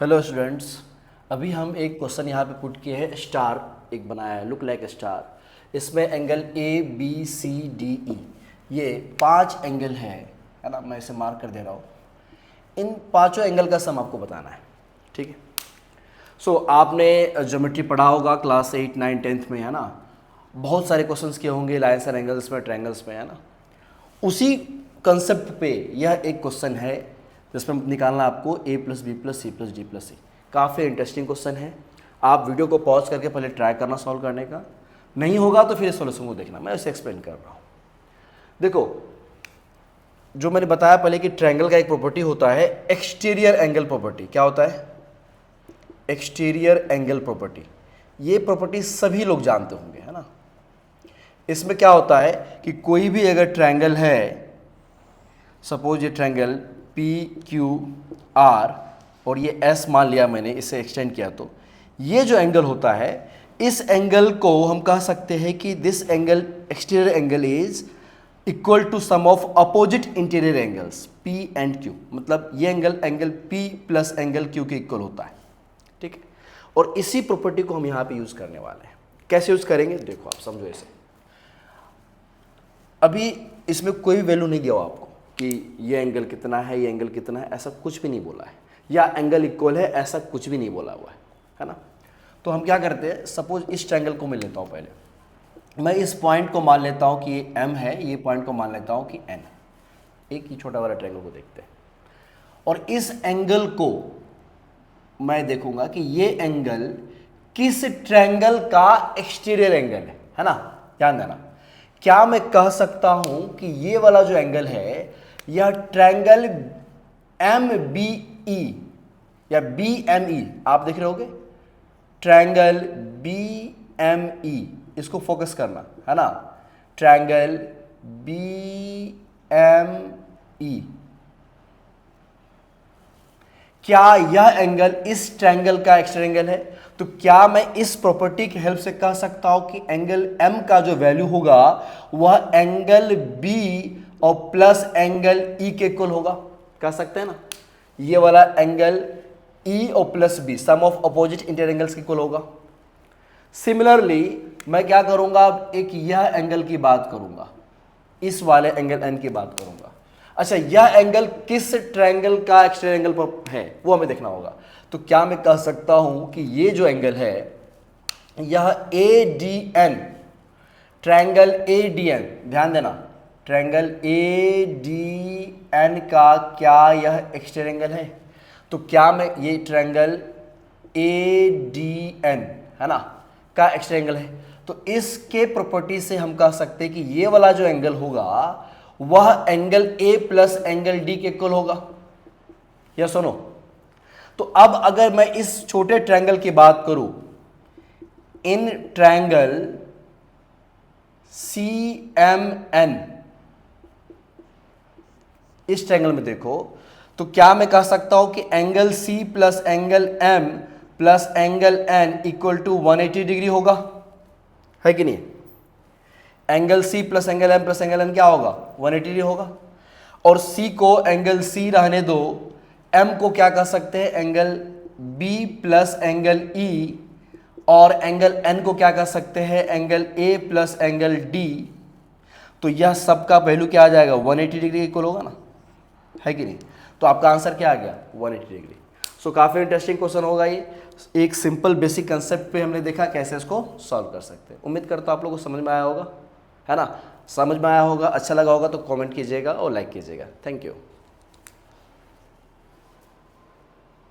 Hello students, अभी हम एक क्वेश्चन यहाँ पे पुट किए हैं। स्टार एक बनाया है, लुक लाइक स्टार। इसमें angle A B C D E, ये 5 एंगल है ना। मैं इसे मार्क कर दे रहा हूँ। इन पांचों एंगल का सम आपको बताना है, ठीक है। सो आपने ज्योमेट्री पढ़ा होगा क्लास 8, 9, 10th में, है ना। बहुत सारे क्वेश्चंस किए होंगे लाइन्स एंड एंगल्स में, ट्रायंगल्स में, है ना। उसी कंसेप्ट पे यह एक क्वेश्चन है जिसमें निकालना आपको a plus B plus C plus D plus C. काफ़ी इंटरेस्टिंग क्वेश्चन है। आप वीडियो को पॉज करके पहले ट्राई करना सॉल्व करने का, नहीं होगा तो फिर इस सॉल्यूशन को देखना। मैं इसे एक्सप्लेन कर रहा हूँ। देखो, जो मैंने बताया पहले कि ट्रायंगल का एक प्रॉपर्टी होता है एक्सटीरियर एंगल प्रॉपर्टी। क्या होता है? Exterior angle property. ये प्रॉपर्टी सभी लोग जानते होंगे, है ना। इसमें क्या होता है कि कोई भी अगर ट्रायंगल है, सपोज ये ट्रायंगल पी क्यू आर और ये एस मान लिया मैंने, इसे एक्सटेंड किया, तो ये जो एंगल होता है, इस एंगल को हम कह सकते हैं कि this angle exterior angle is equal to sum of opposite interior angles P and Q. मतलब ये angle P plus angle Q के इक्वल होता है, ठीक है। और इसी प्रॉपर्टी को हम यहाँ पे यूज करने वाले हैं। कैसे यूज करेंगे देखो, आप समझो इसे। अभी इसमें कोई वैल्यू नहीं दिया हुआ आपको कि ये एंगल कितना है, ये एंगल कितना है, ऐसा कुछ भी नहीं बोला है, या एंगल इक्वल है, ऐसा कुछ भी नहीं बोला हुआ है ना। तो हम क्या करते हैं, सपोज इस ट्रायंगल को मैं लेता हूँ। पहले मैं इस पॉइंट को मान लेता हूँ कि ये m है, ये पॉइंट को मान लेता हूँ कि n। एक ही छोटा वाला ट्रायंगल को देखते हैं, और इस एंगल को मैं देखूंगा कि ये एंगल किस ट्रायंगल का एक्सटीरियर एंगल है ना। ध्यान देना, क्या मैं कह सकता हूं कि ये वाला जो एंगल है, यह ट्रायंगल एम बी ई या बी एम ई, आप देख रहे होगे, ट्रायंगल बी एम ई, इसको फोकस करना, है ना। ट्रायंगल बी एम ई, क्या यह एंगल इस ट्रायंगल का एक्सटीरियर एंगल है? तो क्या मैं इस प्रॉपर्टी की हेल्प से कह सकता हूं कि एंगल m का जो वैल्यू होगा वह एंगल b और प्लस एंगल e के इक्वल होगा? कह सकते हैं ना। ये वाला एंगल e और plus b, sum of opposite interior angles के इक्वल होगा। सिमिलरली मैं क्या करूंगा, अब एक यह एंगल की बात करूंगा, इस वाले एंगल n की बात करूंगा। अच्छा, यह एंगल किस ट्रायंगल का एक्सटीरियर एंगल पर है वो हमें देखना होगा। तो क्या मैं कह सकता हूं कि ये जो एंगल है, यह ADN, ट्रायंगल ADN, ध्यान देना, ट्रायंगल ADN का क्या यह एक्सटीरियर एंगल है? तो क्या मैं ये ट्रायंगल ADN, है ना, का एक्सटीरियर एंगल है? तो इसके प्रॉपर्टी से हम कह सकते हैं कि ये वाला जो एंगल होगा वह angle A plus angle D के इक्वल होगा, या सुनो। तो अब अगर मैं इस छोटे ट्रायंगल की बात करूं, इन ट्रायंगल CMN, इस ट्रायंगल में देखो, तो क्या मैं कह सकता हूं कि angle C plus angle M plus angle N equal to 180 degree होगा, है कि नहीं? Angle C plus angle M plus angle N क्या होगा? 180 डिग्री होगा। और C को एंगल C रहने दो, M को क्या कह सकते हैं, angle B plus angle E, और एंगल N को क्या कह सकते हैं, angle A plus angle D। तो यह सबका वैल्यू क्या आ जाएगा? 180 डिग्री इक्वल होगा ना, है कि नहीं? तो आपका आंसर क्या आ गया? 180 डिग्री। सो काफ़ी इंटरेस्टिंग क्वेश्चन होगा ये। एक सिंपल बेसिक कंसेप्ट पे हमने देखा कैसे इसको सॉल्व कर सकते हैं। उम्मीद करता हूँ आप लोगों को समझ में आया होगा, है ना। समझ में आया होगा, अच्छा लगा होगा तो कमेंट कीजिएगा और लाइक कीजिएगा। Thank you.